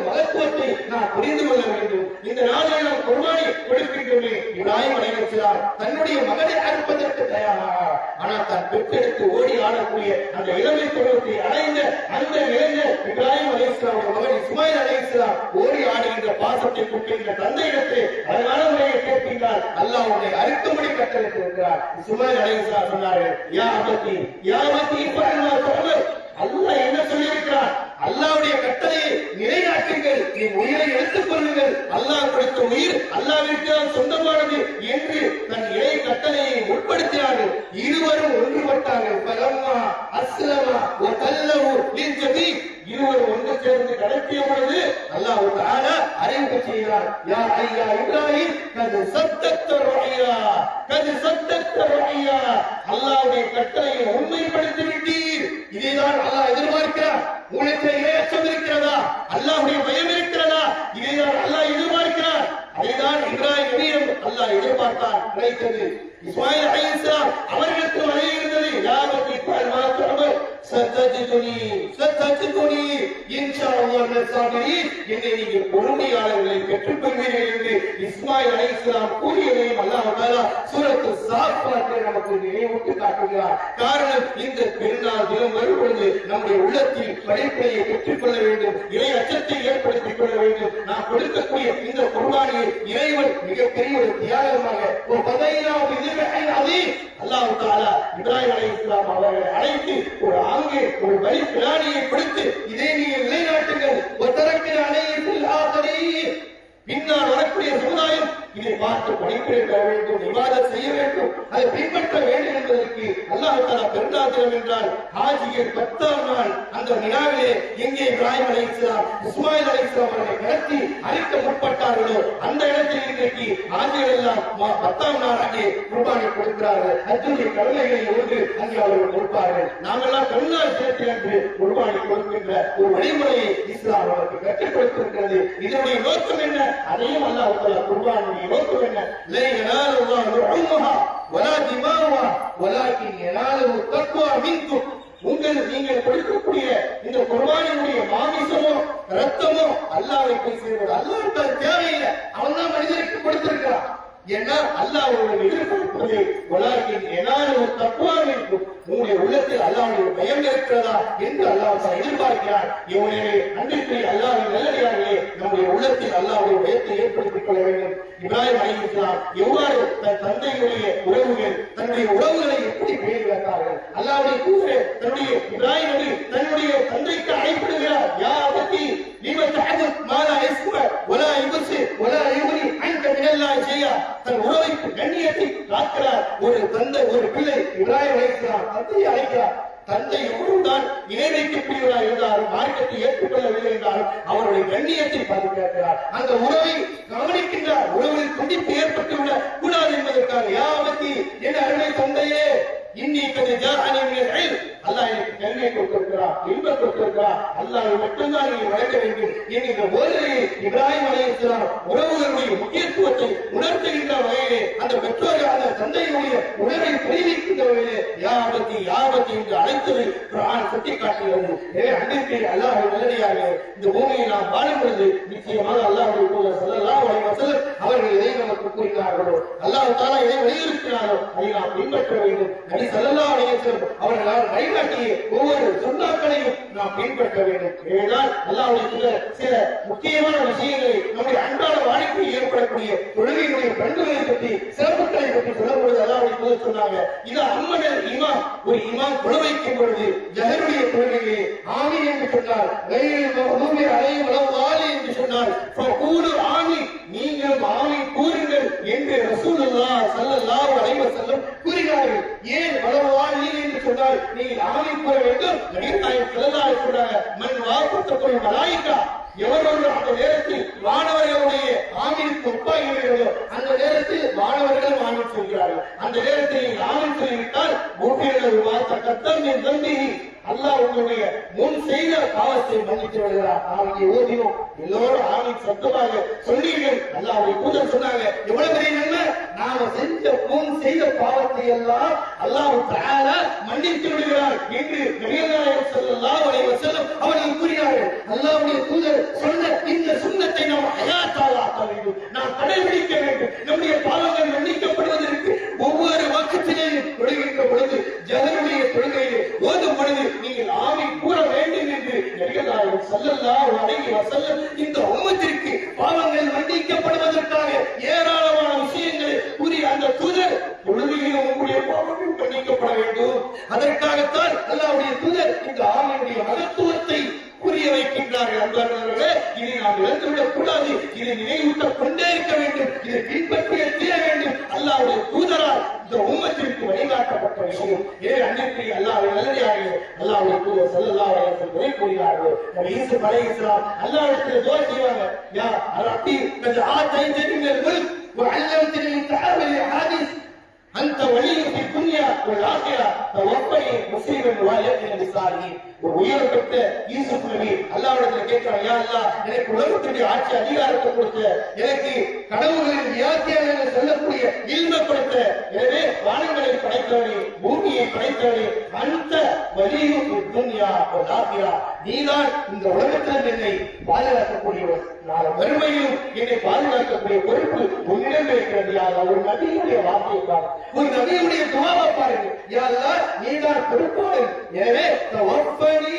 மகத்துவத்தை நாம் புரிந்து கொள்ள வேண்டும். இந்த நாளில் நாம் குர்பானி கொடுக்கின்றோமே, இப்ராஹிம் அலைஹிஸ்ஸலாம் தன்னுடைய மகனை அறுப்பதற்கு தயாரானார். ஆனால் தான் பெற்றெடுத்து ஓடி ஆடக்கூடிய அந்த இளமை பருவத்தை அடைந்த அந்த இளைஞர் இப்ராஹிம் அலைஹிஸ்ஸலாம் மகன் இஸ்மாயில் அலைஹிஸ்ஸலாம் ஓடி ஆடுகின்ற பாசத்தை கொண்டிருந்த தந்தையிடத்தை அழகான முறையை கேட்கின்றார். அல்லாஹ் உன்னை அறுக்கும்படி கட்டளையிட்டிருக்கிறார். இஸ்மாயில் அலைஹிஸ்ஸலாம் சொன்னார்கள், யா அபதி ஃபஅல் மா துஅமர். அல்லாஹ் என்ன சொல்லியிருக்கிறார்? அல்லாஹ்வுடைய கட்டளையை நிலைநாட்டுங்கள், நீ உயிரை எடுத்துக் கொள்ளுங்கள். அல்லாஹ் கொடுத்த உயிர் அல்லாஹ்விற்கு தான் சொந்தமானது என்று தன் இறை கட்டளையை உட்படுத்தினார்கள். இருவரும் ஒன்றுபட்டார்கள். ஃபலம்மா அஸ்லமா வ தல்லஹு லில்ஜபீன். இருவரும் ஒன்று சேர்ந்து கடத்திய பொழுது அல்லாஹ் தஆலா அறிவிப்பு செய்கிறார், யா ஐயா இப்ராஹிம் கது சத்தத்த ருயா, கது சத்தத்த ருயா. அல்லாஹ்வுடைய கட்டளையை உண்மைப்படுத்தி விட்டீர். இதைதான் அல்லாஹ் எதிர்பார்க்கிறார். உங்களுக்கு இறையச்சம் இருக்கிறதா? அல்லாஹ்வுடைய பயம் இருக்கிறதா? இதைதான் அல்லாஹ் எதிர்பார்க்கிறார். அதைதான் இப்ராஹிம் நபியிடம் அல்லாஹ் எதிர்பார்த்தார். கிடைத்தது. இஸ்மாயில் அலைஹிஸ்ஸலாம் அவர்களுக்கு வழி இருந்தது, யா அபதி ஃபஅல் மா துஅமர் சத்தஜிதுனி இன்ஷாஅல்லாஹ் மினஸ் ஸாபிரீன். என்னை நீங்கள் பொறுமையாளர்களை பெற்றுக் கொள்வீர்கள் என்று இஸ்மாயில் அலைஹிஸ்ஸலாம் கூறியதையும் அல்லாஹ் தஆலா சூரத்து ஸாஃபாத்தில் நமக்கு நினைவூட்டி காட்டுகிறார். காரணம், இந்த பெருநாள் தினம் வரும்பொழுது நம்முடைய உள்ளத்தில் படிப்பினையை பெற்றுக் கொள்ள வேண்டும், இறை அச்சத்தை ஏற்படுத்திக் கொள்ள வேண்டும். நாம் கொடுக்கக்கூடிய இந்த குர்பானியை இறைவன் மிகப்பெரிய ஒரு தியாகமாக ஒரு பதையினாவு இதுவரையில் அதீம் அல்லாஹ் தஆலா இப்ராஹிம் அலைஹிஸ்ஸலாம் அவர்களை அழைத்து ஒரு ஆங்கே ஒரு பலி பிராணியை கொடுத்து இதை நீங்கள் நிலைநாட்டுங்கள். ஒத்தரக்கில் அலைஹில் ஆகரீன். பின்னால் வரக்கூடிய சமுதாயம் இதை பார்த்து படிப்பிட வேண்டும், இபாதத் செய்ய வேண்டும், அதை பின்பற்ற வேண்டும் என்பதற்கு அல்லாஹ் தஆலா பெருநாள் தினம் என்றால் ஹாஜியர் 10ஆம் நாள் அந்த விழாவிலே எங்கே இப்ராஹிம் அலைஹிஸ்ஸலாம் இஸ்மாயில் அலைஹிஸ்ஸலாம் அவர்களை கடத்தி அழிக்க முற்பட்டார்களோ அந்த இடத்தில் இன்றைக்கு ஹாஜிகள் எல்லாம் 10ஆம் நாள் அங்கே குர்பானி கொடுக்கிறார்கள். ஹஜ்ஜுடைய கடமைகளை ஒன்று அங்கே அவர்கள் கொடுப்பார்கள். நாமெல்லாம் பெருநாள் சேர்த்து என்று குர்பானி கொடுக்கின்ற ஒரு வழிமுறையை இஸ்லாம் அவருக்கு கற்றுக் கொடுத்திருக்கிறது. இதனுடைய நோக்கம் என்ன? அதையும் அல்லாஹ் தஆலா குர்பானுடைய நோக்கம் என்ன? லா யனாலுல்லாஹு லுஹுமுஹா வலா திமாவுஹா வலாகின் யனாலுஹு தக்வா மின்கும். நீங்கள் கொடுக்கக்கூடிய இந்த குர்பானியுடைய மாமிசமோ ரத்தமோ அல்லாஹ்வை போய் சேர்வது. அல்லாஹ்வுக்கு தேவையில்லை, அவன் தான் மனிதருக்கு கொடுத்திருக்கிறான். ஏன்னா அல்லாஹ் அவர்களை எதிர்பார்ப்பது வலாகின் யனாலுஹு தக்வா மின்கும். உங்களுடைய உள்ளத்தில் அல்லாஹ்வுடைய பயம் இருக்கிறதா என்று அல்லாஹ் எதிர்பார்க்கிறார். இவனே அன்றைக்குரிய அல்லாஹ்வின் நல்லடியார்களே, நம்முடைய உள்ளத்தில் அல்லாஹ்வுடைய பயத்தை ஏற்படுத்திக் கொள்ள வேண்டும். இப்ராஹிம் அலைஹிஸ்ஸலாம் எவ்வாறு தன் தந்தையுடைய உறவுகள் தன்னுடைய உறவுகளை எப்படி பேணி வைத்தார்கள்? அல்லாஹ்வுடைய தூதர் தன்னுடைய இப்ராஹிம் நபி தன்னுடைய தந்தைக்கு அழைப்பிடுகிறார், யா அபதி லிம தஅபுத் மா லா யஸ்மா வலா யுப்ஸிர் வலா யுக்னி அன்க மினல்லாஹி ஷைஆ. தன் உறவுக்கு கண்ணியத்தை காக்கிறார் ஒரு தந்தை, ஒரு பிள்ளை. இப்ராஹிம் அலைஹிஸ்ஸலாம் தந்தையை அழைக்கிறார். தந்தை எவ்வளவுதான் இணை வைக்கக்கூடியவராக இருந்தாலும் மார்க்கத்தை ஏற்றுக்கொள்ளவில்லை என்றாலும் அவருடைய கண்ணியத்தை பாதுகாக்கிறார், அந்த உறவை கவனிக்கின்றார். உறவில் துண்டிப்பு ஏற்பட்டுவிடக் கூடாது என்பதற்காக யாவத்தி என் அருமை தந்தையே இன்னைக்கு அல்லாஹ் எனக்கு கல்வியை கொடுத்திருக்கிறார், இன்பம் கொடுத்திருக்கிறார், அல்லாஹ் மட்டும்தான் நீங்கள் வழங்க வேண்டும் என்கிற போதனை இப்ராஹிம் அலைஹிஸ்ஸலாம் உறவுகளுடைய முக்கியத்துவத்தை உணர்த்துகின்ற வகையிலே அந்த பெற்றோர்கள் அந்த தந்தையினுடைய உணர்வை தெரிவிக்கின்ற வகையிலே யாபத்தி யாபத்தி என்று அழைத்தது குர்ஆன் சுட்டிக்காட்டுகிறது. எனவே அன்றைக்கு அல்லாஹ் நல்லடியாக இந்த பூமியை நாம் வாழும் பொழுது நிச்சயமாக அல்லாஹ்வுடைய தூதர் ஸல்லல்லாஹு அலைஹி வஸல்லம் அவர்கள் எதை நமக்கு கூறினார்களோ, அல்லாஹ் தஆலா எதை வலியுறுத்தினாரோ அதை நாம் பின்பற்ற வேண்டும். நபி ஸல்லல்லாஹு அலைஹி வஸல்லம் அவர்களால் வழிகாட்டிய ஒவ்வொரு சுன்னாக்களையும் நாம் பின்பற்ற வேண்டும். ஏனென்றால் அல்லாஹ்வுடைய தூதர் சில முக்கியமான விஷயங்களை நம்முடைய அன்றாட வாழ்க்கையில் ஏற்படக்கூடிய தொழுகையினுடைய பண்புகளை பற்றி சிறப்புகளை பற்றி சொல்லும் பொழுது அல்லாஹ்வுடைய தூதர் சொன்னாங்க, இது அம்மனல் இமாம், ஒரு இமாம் தொழ வைக்கும் பொழுது ஜஹருடைய தொழுகையை ஆமீன் என்று சொன்னார், கையில் மஹ்தூபி அலைஹிம் வலல்லாஹி என்று சொன்னார், ஃபகூலு ஆமீன், நீங்கள் ஆமீன் கூறுங்கள் என்று ரசூலுல்லாஹ் ஸல்லல்லாஹு அலைஹி வஸல்லம் கூறினார்கள். ஏன் வலல்லாஹி என்று சொன்னால் நீங்கள் ஆமீன் கூற வேண்டும்? நபி நாயகம் ஸல்லல்லாஹு அலைஹி வஸல்லம் மன் வாஃபத்துல் மலாயிகா, எவர்கள் அந்த நேரத்தில் வானவர்களுடைய ஆமீனுக்கு ஒப்பாகிறார்களோ அந்த நேரத்தில் வானவர்கள் ஆமீன் சொல்கிறார்கள். அந்த நேரத்தில் ஆமீன் சொல்லிவிட்டால் மூப்பியர்கள் வார்த்தை கத்தம் என் தம்பி அல்லாஹ் உங்களுடைய முன் செய்த பாவத்தை மன்னித்து விடுகிறார். நாளைக்கு ஓதினோம் எல்லோரும் ஆமீன் சத்தமாக சொன்னீர்கள். அல்லாஹ்வுடைய தூதர் சொன்னாங்க, எவ்வளவு பெரிய நன்மை, நாம செஞ்ச முன் செய்த பாவத்தை எல்லாம் அல்லாஹ் தஆலா மன்னித்து விடுகிறார் என்று நபிகள் ஸல்லல்லாஹு அலைஹி வஸல்லம் அவர்கள் கூறினார்கள். அல்லாஹ்வுடைய தூதர் சொன்ன இந்த சுன்னத்தை நாம் ஹயாத்தாக ஆக்க வேண்டும், நாம் கடைபிடிக்க வேண்டும். நம்முடைய பாவங்கள் மன்னிக்கப்படுவதற்கு ஒவ்வொரு வக்திலேயும் தொழுகின்ற பொழுது ஜஹருடைய தொழுகையிலே ஓதும் பொழுது நீங்கள் ஆமீன் கூற வேண்டும் என்று நபிகள் ஸல்லல்லாஹு அலைஹி வஸல்லம் இந்த உம்மத்திற்கு பாவங்கள் மன்னிக்கப்படுவதற்காக ஏராளமான விஷயங்களை கூறி அந்த தூதர் தொழுகையில் உங்களுடைய பாவங்கள் மன்னிக்கப்பட வேண்டும். அதற்காகத்தான் அல்லாஹ்வுடைய தூதர் இந்த ஆமீனுடைய மகத்துவத்தை புரிய வைக்கின்றார்கள். அன்பர்களே, இதை நாம் இழந்துவிடக் கூடாது, இதை நினைவூட்டக் கொண்டே இருக்க வேண்டும், இதை பின்பற்றிய தீர வேண்டும். அல்லாஹ்வுடைய தூதரால் இந்த உம்மத்திற்கு வழிகாட்டப்பட்ட விஷயம். ஏன் அன்றைக்கு அல்லாஹ்வுடைய நல்லடியார்களே, அல்லாஹ்வுடைய தூதர் ஸல்லல்லாஹு அலைஹி வஸல்லம் கூறினார்கள், நபி யூசுப் அலைஹிஸ்ஸலாம் அல்லாஹ்விடத்தில் துஆ செய்வாங்க, யா ரப்பி கத் ஆதைதனி மினல் முல்க் வ அல்லம்தனி மின் தஅவில் ஹதீஸ் அந்த வலியு ஃபி துன்யா வல் ஆখিরা தவஃபனி முஸ்லிமன் வ யக்னி பிஸாலிஹின். ஒரு உயர்வுபட்ட யூசுப் நபி அல்லாஹ்விடத்தில் கேட்கிறார், யா அல்லாஹ், எனக்கு உலகத்துடைய ஆட்சி அதிகாரத்தை கொடுத்த, எனக்கு கடவுளின் வியாக்கியானங்களை சொல்லக்கூடிய இல்மை கொடுத்த, எனவே வானங்களை படைத்தவனே பூமியை படைத்தவனே அந்த வலியு ஃபி துன்யா வல் ஆখিরা, நீதான் இந்த உலகத்தில் என்னை பாதுகாக்கக்கூடியவன், நாளை மறுமையிலும் என்னை பாதுகாக்கக்கூடிய பொறுப்பு உன்னிடம் இருக்கிறது. யா அல்லாஹ், ஒரு நபியுடைய வார்த்தையை பாருங்க, ஒரு நபியுடைய துஆவை பாருங்க, யா அல்லாஹ் நீதான் பொறுப்பாளன், எனவே தவஃபனி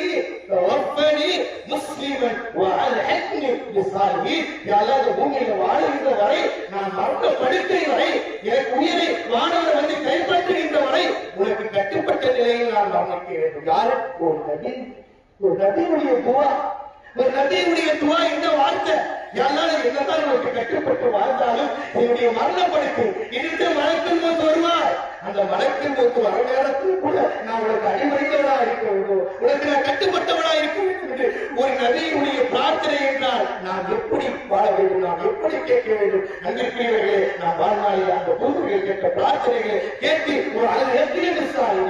முஸ்லிமன் வ அல்ஹக்னி பிஸாலிஹீன். யா அல்லாஹ், இந்த பூமியில வாழுகின்ற வரை, நான் மரண படுக்கை வரை, எனக்கு உயிரை வானவர் வந்து கைப்பற்றுகின்ற வரை உனக்கு கட்டுப்பட்ட நிலையில் நான் மரணிக்க வேண்டும். யாரு? ஒரு நபி, ஒரு நபியுடைய துஆ, ஒரு நபியுடைய துஆ. இந்த வார்த்தை யாராலும் என்னதான் உனக்கு கட்டுப்பட்டு வாழ்ந்தாலும் என்னுடைய மரணப்படுக்கை இருந்து மலக்குள் மௌத் வருவார். அந்த மலக்குள் மௌத் வர நேரத்தில் கூட நான் உனக்கு அடிமறித்தவனா இருக்க வேண்டும், உனக்கு நான் கட்டுப்பட்டவனா இருக்க வேண்டும் என்று ஒரு நபியுடைய பிரார்த்தனை என்றால் நாம் எப்படி வாழ வேண்டும், நாம் எப்படி கேட்க வேண்டும்? அன்பிற்குரியவர்களே, நாம் வாழ்நாளில் அந்த தூதர்கள் கேட்ட பிரார்த்தனைகளை கேட்டு ஒரு அழகு எப்படி என்றால்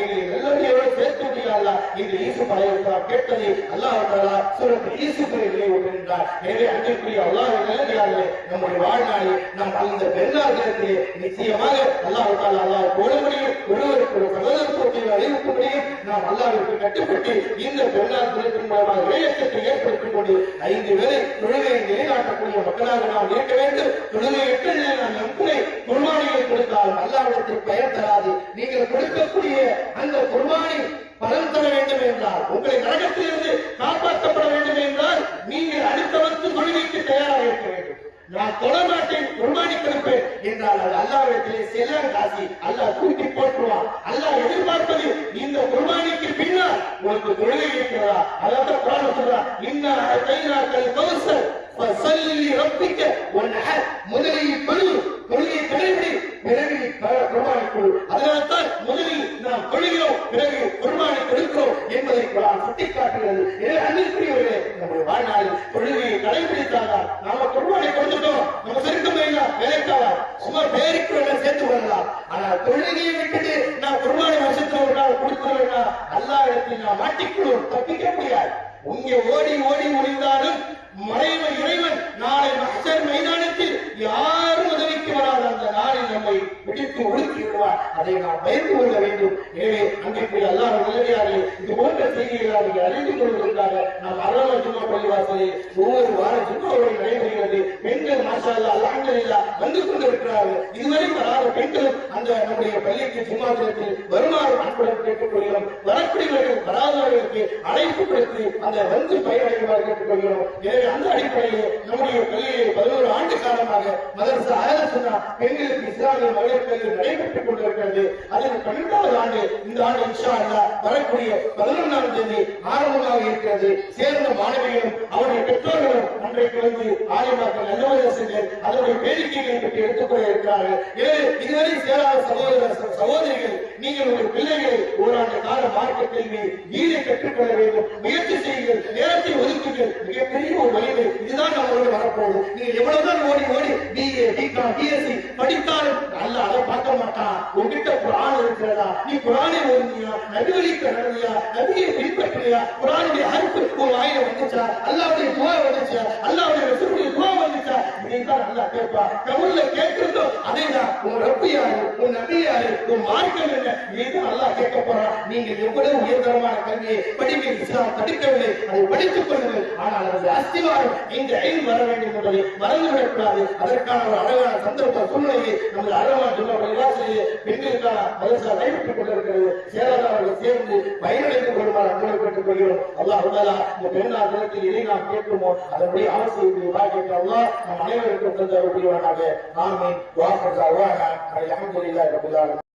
எங்களை நல்லவர்களோடு சேர்த்து முடியாதா என்று யூசுப் அலைஹிஸ்ஸலாம் கேட்டதை அல்லாஹ் தஆலா சூரத் யூசுஃபில் நினைவூட்டுகின்றார். எனவே அன்பிற்குரிய அல்லாஹ்வின் நல்லடியார்களே, நம்முடைய வாழ்நாளில் நாம் அந்த பெருநாள் தினத்திலே நிச்சயமாக அல்லாஹ் தஆலா அல்லாஹ் கோலமுடியும் ஒருவருக்கு ஒரு சகோதரத்துவத்தை அறிவிக்கும்படியும் நாம் அல்லாஹ்விற்கு கட்டுப்பட்டு இந்த பெருநாள் தினத்தின் மூலமாக இறையச்சத்தை ஏற்படுத்திக் கொண்டு 5 வேளை தொழுகையை நிலைநாட்டக்கூடிய மக்களாக நாம் இருக்க வேண்டும். தொழுகை எட்டதிலே நாம் எத்தனை குர்பானிகளை கொடுத்தாலும் அல்லாஹ்விடத்தில் பயன் தராது. நீங்கள் கொடுக்கக்கூடிய அந்த குர்பானி பலன் தர வேண்டும் என்றால், உங்களை நரகத்திலிருந்து காப்பாற்றப்பட வேண்டும் என்றால் நீங்கள் அடுத்தவருக்கு தொழுகைக்கு தயாராக இருக்க வேண்டும். நான் தொழ மாட்டேன், குர்பானி கொடுப்பேன் என்றால் அது அல்லாஹ்விடத்திலே செல்லாத காசி, அல்லாஹ் தூக்கி போட்டுருவான். அல்லாஹ் எதிர்பார்ப்பது இந்த குர்பானிக்கு பின்னால் உனக்கு தொழுகை இருக்கிறதா? அதான் குர்ஆன் சொல்றான், இன்னா அதைனாக்கல் கௌசர் ஃபஸல்லி ரப்பிக வன்ஹர். முதலில் தொழுகை கடைபிடி, பிறகு குர்பானி கொடு. அதனால்தான் முதலில் நாம் தொழுகிறோம், பிறகு குர்பானி கொடுக்கிறோம் என்பதை சுட்டிக்காட்டுகிறது. எனவே அன்பிற்குரியவர்களே, நம்முடைய வாழ்நாளில் தொழுகையை கடைபிடித்தாங்க நாம குர்பானை கொடுத்துட்டோம், நம்ம செருக்கமே இல்ல வேலைக்காக சும்மா பேருக்கு எல்லாம் சேர்த்து கொள்ளலாம். ஆனா தொழுகையை விட்டுட்டு நான் குர்பானை வருஷத்துல ஒரு நாள் கொடுத்துருவேன்னா அல்லாஹ் இடத்தில் நான் மாட்டிக்கொள்ளும், தப்பிக்க முடியாது. இங்கே ஓடி ஓடி முடிந்தாலும் மறைவ இறைவன் நாளை மஹ்ஷர் மைதானத்தில் யாரும் உதவிக்கு வராத அந்த நாளில் நம்மை பிடித்து ஒடுக்கி விடுவார். அதை நாம் பயந்து கொள்ள வேண்டும். எனவே அன்றைக்கு அல்லாஹ் நல்லடியார்களே, இது போன்ற செய்திகளை நீங்கள் அறிந்து கொள்வதற்காக நாம் அல்லாஹ் ஜும்மா பள்ளிவாசலில் ஒவ்வொரு வாரம் ஜும்மாவுடைய நடைபெறுகிறது. பெண்கள் மாஷா அல்லாஹ் அல்ஹம்துலில்லாஹ் வந்து கொண்டிருக்கிறார்கள். இதுவரை வராத பெண்களும் அந்த நம்முடைய பள்ளிக்கு ஜும்மா தினத்தில் வருமாறு அன்புடன் கேட்டுக்கொள்கிறோம். வரக்கூடியவர்கள் வராதவர்களுக்கு அழைப்பு கொடுத்து அந்த வந்து பயனடைவார் கேட்டுக்கொள்கிறோம். எனவே அந்த அடிப்படையில் நம்முடைய பள்ளியை 11 ஆண்டு காலமாக மதரசா அஹ்லு சுன்னா பெண்களுக்கு இஸ்லாமிய மகளிர் கல்வி நடைபெற்றுக் கொண்டிருக்கிறது. அதில் 12வது ஆண்டு இந்த ஆண்டு இன்ஷா அல்லாஹ் வரக்கூடிய 11ஆம் தேதி ஆரம்பமாக இருக்கிறது. சேர்ந்த மாணவிகளும் அவருடைய பெற்றோர்களும் அன்றைக்கு வந்து ஆலிமாக்கள் நல்லவர்கள் அதனுடைய வேடிக்கைகளை பற்றி எடுத்துக்கொள்ள இருக்கிறார்கள். இதுவரை சேராத சகோதர சகோதரிகள், நீங்கள் ஒரு பிள்ளைகளை ஓராண்டு கால மார்க்க கல்வி ஈரை கற்றுக்கொள்ள வேண்டும். முயற்சி செய்யுங்கள், நேரத்தை ஒதுக்குங்கள். மிகப்பெரிய ஒரு வலிமை இதுதான் நம்மளோட வரப்போகுது. நீங்க எவ்வளவுதான் ஓடி ஓடி பிஏ பிகாம் பிஎஸ்சி படித்தாலும் அல்ல அதை பார்க்க மாட்டான். உங்ககிட்ட குர்ஆன் இருக்கிறதா, நீ குர்ஆனை ஓதுனியா, நபிவழிக்கு நடந்தியா, நபியை பின்பற்றியா, குர்ஆனுடைய ஹர்ஃப் உன் வாயில வந்துச்சா, அல்லாஹ்வுடைய துஆ வந்துச்சா, அல்லாஹ்வுடைய ரசூலுடைய துஆ வந்துச்சா, இதைத்தான் அல்லாஹ் கேட்பா. கவுல்ல கேட்கிறதோ அதேதான். உன் ரப்பு யாரு, உன் நபி யாரு, உன் மார்க்கம் என்ன, இதைதான் அல்லாஹ் கேட்க போறான். நீங்கள் எவ்வளவு உயர்தரமான கல்வியை படிக்க இஸ்லாம் தடுக்கவில்லை, அதை படித்துக் கொள்ளுங்கள். ஆனால் அது அஸ்திவாரம் இந்த ஐன் வர வேண்டும் என்பதை மறந்துவிடக்கூடாது. அதற்கான ஒரு அழகான சந்தர்ப்ப சூழ்நிலையை நமது அழகான சொல்ல பெண்களுக்கான மதரசா நடைபெற்றுக் கொண்டிருக்கிறது. சேராதவர்கள் சேர்ந்து பயனடைந்து கொள்ளுமாறு அன்போடு கேட்டுக் கொள்கிறோம். அல்லாஹ் இந்த பெருநாள் தினத்தில் எதை நாம் கேட்குமோ அதனுடைய அவசியத்தை பாக்கிட்டு அல்லாஹ் நம் அனைவருக்கும் தந்தருடைய ஆமீன். வாஹர் தஅவானா அல்ஹம்துலில்லாஹி ரப்பில் ஆலமீன்.